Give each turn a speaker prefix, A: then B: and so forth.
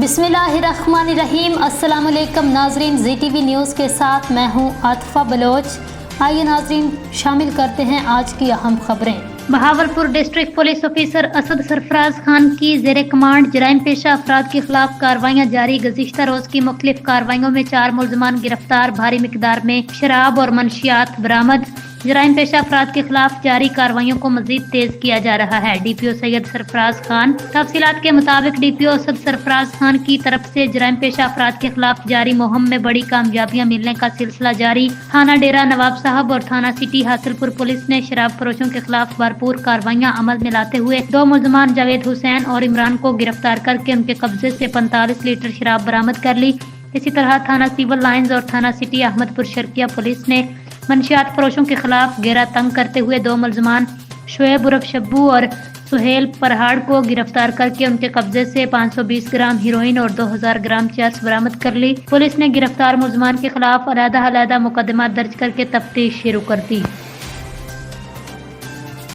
A: بسم اللہ الرحمن الرحیم۔ السلام علیکم ناظرین، زی ٹی وی نیوز کے ساتھ میں ہوں عاطفہ بلوچ۔ آئیے ناظرین شامل کرتے ہیں آج کی اہم خبریں۔ Bahawalpur district police officer Asad Sarfraz Khan کی زیر کمانڈ جرائم پیشہ افراد کے خلاف کارروائیاں جاری۔ گزشتہ روز کی مختلف کارروائیوں میں 4 ملزمان گرفتار، بھاری مقدار میں شراب اور منشیات برآمد۔ جرائم پیشہ افراد کے خلاف جاری کارروائیوں کو مزید تیز کیا جا رہا ہے۔ ڈی پی او سید سرفراز خان۔ تفصیلات کے مطابق ڈی پی او اسد سرفراز خان کی طرف سے جرائم پیشہ افراد کے خلاف جاری مہم میں بڑی کامیابیاں ملنے کا سلسلہ جاری۔ تھانہ ڈیرہ نواب صاحب اور تھانہ سٹی حاصل پور پولیس نے شراب فروشوں کے خلاف بھرپور کارروائیاں عمل میں لاتے ہوئے 2 ملزمان جاوید حسین اور عمران کو گرفتار کر کے ان کے قبضے سے 45 لیٹر شراب برآمد کر لی۔ اسی طرح تھانہ سول لائنز اور تھانہ سٹی احمد پور شرقیہ پولیس نے منشیات فروشوں کے خلاف گھیرا تنگ کرتے ہوئے 2 ملزمان شعیب عرف شبو اور سہیل پرہاڑ کو گرفتار کر کے ان کے قبضے سے 520 گرام ہیروئن اور 2000 گرام چرس برآمد کر لی۔ پولیس نے گرفتار ملزمان کے خلاف علیحدہ مقدمات درج کر کے تفتیش شروع کر دی۔